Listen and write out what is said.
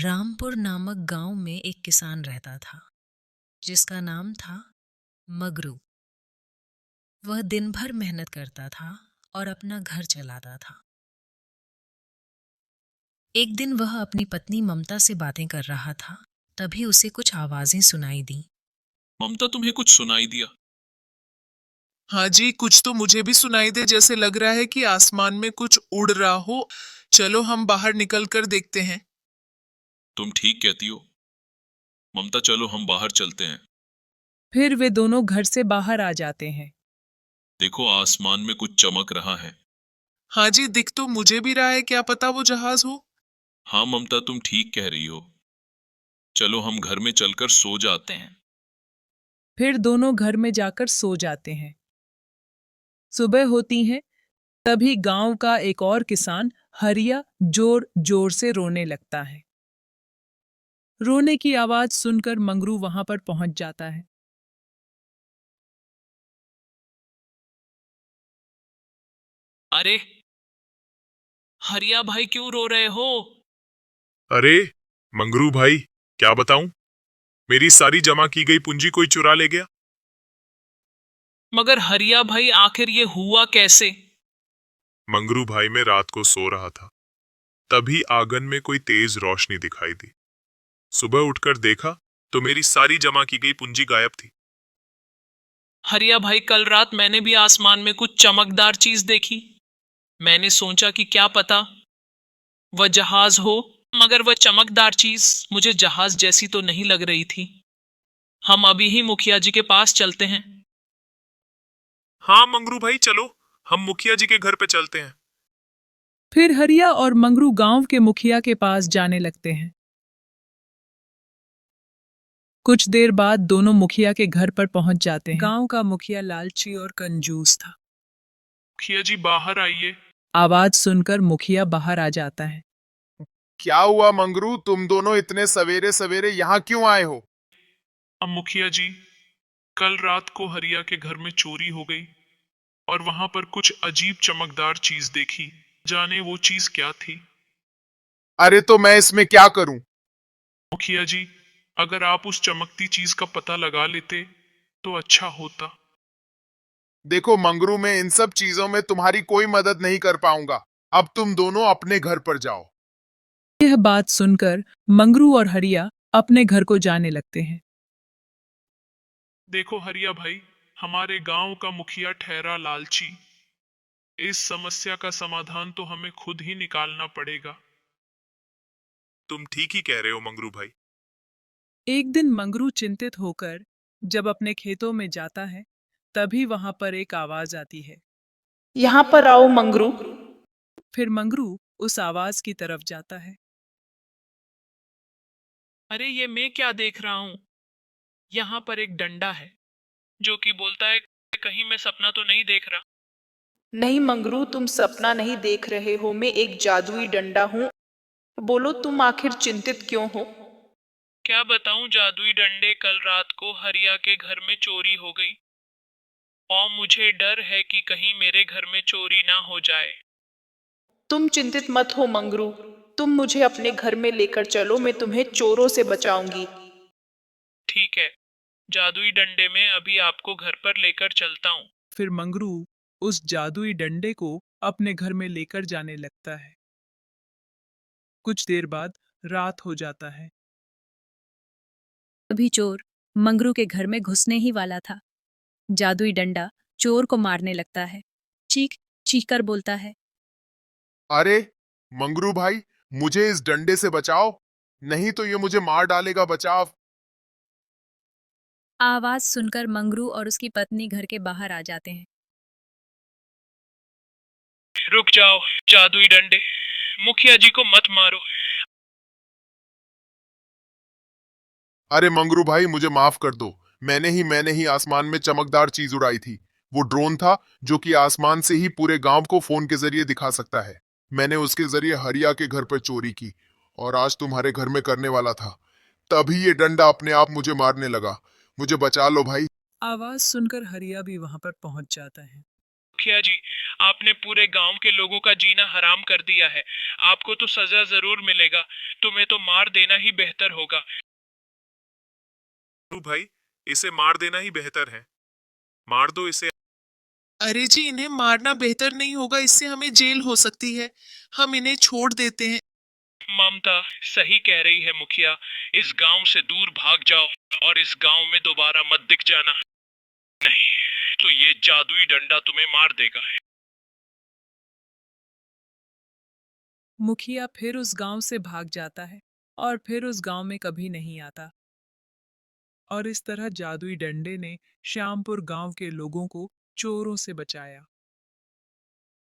रामपुर नामक गांव में एक किसान रहता था जिसका नाम था मगरू। वह दिन भर मेहनत करता था और अपना घर चलाता था। एक दिन वह अपनी पत्नी ममता से बातें कर रहा था, तभी उसे कुछ आवाजें सुनाई दी। ममता, तुम्हें कुछ सुनाई दिया? हाँ जी, कुछ तो मुझे भी सुनाई दे, जैसे लग रहा है कि आसमान में कुछ उड़ रहा हो। चलो हम बाहर निकल कर देखते हैं। तुम ठीक कहती हो ममता, चलो हम बाहर चलते हैं। फिर वे दोनों घर से बाहर आ जाते हैं। देखो, आसमान में कुछ चमक रहा है। हाँ जी, दिख तो मुझे भी रहा है, क्या पता वो जहाज हो। हाँ ममता, तुम ठीक कह रही हो। चलो हम घर में चलकर सो जाते हैं। फिर दोनों घर में जाकर सो जाते हैं। सुबह होती है, तभी गांव का एक और किसान हरिया जोर जोर से रोने लगता है। रोने की आवाज सुनकर मंगरू वहां पर पहुंच जाता है। अरे हरिया भाई, क्यों रो रहे हो? अरे मंगरू भाई, क्या बताऊं, मेरी सारी जमा की गई पूंजी कोई चुरा ले गया। मगर हरिया भाई, आखिर ये हुआ कैसे? मंगरू भाई, मैं रात को सो रहा था, तभी आंगन में कोई तेज रोशनी दिखाई दी। सुबह उठकर देखा तो मेरी सारी जमा की गई पूंजी गायब थी। हरिया भाई, कल रात मैंने भी आसमान में कुछ चमकदार चीज देखी। मैंने सोचा कि क्या पता वह जहाज हो, मगर वह चमकदार चीज मुझे जहाज जैसी तो नहीं लग रही थी। हम अभी ही मुखिया जी के पास चलते हैं। हाँ मंगरू भाई, चलो हम मुखिया जी के घर पे चलते हैं। फिर हरिया और मंगरू गांव के मुखिया के पास जाने लगते हैं। कुछ देर बाद दोनों मुखिया के घर पर पहुंच जाते हैं। गांव का मुखिया लालची और कंजूस था। मुखिया जी, बाहर आइए। आवाज सुनकर मुखिया बाहर आ जाता है। क्या हुआ मंगरू, तुम दोनों इतने सवेरे सवेरे यहाँ क्यों आए हो? अब मुखिया जी, कल रात को हरिया के घर में चोरी हो गई और वहां पर कुछ अजीब चमकदार चीज देखी। जाने वो चीज क्या थी। अरे तो मैं इसमें क्या करूं? मुखिया जी, अगर आप उस चमकती चीज का पता लगा लेते तो अच्छा होता। देखो मंगरू, मैं इन सब चीजों में तुम्हारी कोई मदद नहीं कर पाऊंगा। अब तुम दोनों अपने घर पर जाओ। यह बात सुनकर मंगरू और हरिया अपने घर को जाने लगते हैं। देखो हरिया भाई, हमारे गांव का मुखिया ठहरा लालची। इस समस्या का समाधान तो हमें खुद ही निकालना पड़ेगा। तुम ठीक ही कह रहे हो मंगरू भाई। एक दिन मंगरू चिंतित होकर जब अपने खेतों में जाता है, तभी वहां पर एक आवाज आती है। यहाँ पर आओ मंगरू। फिर मंगरू उस आवाज की तरफ जाता है। अरे ये मैं क्या देख रहा हूँ? यहाँ पर एक डंडा है जो कि बोलता है, कहीं मैं सपना तो नहीं देख रहा। नहीं मंगरू, तुम सपना नहीं देख रहे हो, मैं एक जादुई डंडा हूँ। बोलो तुम आखिर चिंतित क्यों हो? क्या बताऊं जादुई डंडे, कल रात को हरिया के घर में चोरी हो गई और मुझे डर है कि कहीं मेरे घर में चोरी ना हो जाए। तुम चिंतित मत हो मंगरू, तुम मुझे अपने घर में लेकर चलो, मैं तुम्हें चोरों से बचाऊंगी। ठीक है, जादुई डंडे में अभी आपको घर पर लेकर चलता हूँ। फिर मंगरू उस जादुई डंडे को अपने घर में लेकर जाने लगता है। कुछ देर बाद रात हो जाता है। तभी चोर मंगरू के घर में घुसने ही वाला था। जादुई डंडा चोर को मारने लगता है। चीख चीख कर बोलता है, अरे मंगरू भाई, मुझे इस डंडे से बचाओ, नहीं तो ये मुझे मार डालेगा, बचाओ। आवाज सुनकर मंगरू और उसकी पत्नी घर के बाहर आ जाते हैं। रुक जाओ जादुई डंडे, मुखिया जी को मत मारो। अरे मंगरू भाई, मुझे माफ कर दो। मैंने ही आसमान में चमकदार चीज उड़ाई थी। वो ड्रोन था जो कि आसमान से ही पूरे गांव को फोन के जरिए दिखा सकता है। मैंने उसके जरिए हरिया के घर पर चोरी की और आज तुम्हारे घर में करने वाला था। तभी ये डंडा अपने आप मुझे मारने लगा। मुझे बचा लो भाई। आवाज सुनकर हरिया भी वहां पर पहुंच जाता है। मुखिया जी, आपने पूरे गांव के लोगों का जीना हराम कर दिया है। आपको तो सजा जरूर मिलेगा। तुम्हें तो मार देना ही बेहतर होगा। मंगरू भाई, इसे मार देना ही बेहतर है। मार दो इसे। अरे जी, इन्हें मारना बेहतर नहीं होगा, इससे हमें जेल हो सकती है। हम इन्हें छोड़ देते हैं। ममता सही कह रही है मुखिया। इस गांव से दूर भाग जाओ और इस गांव में दोबारा मत दिख जाना। नहीं तो ये जादुई डंडा तुम्हें मार देगा। मुखिया फिर उस गांव से भाग जाता है और फिर उस गांव में कभी नहीं आता। और इस तरह जादुई डंडे ने श्यामपुर गांव के लोगों को चोरों से बचाया।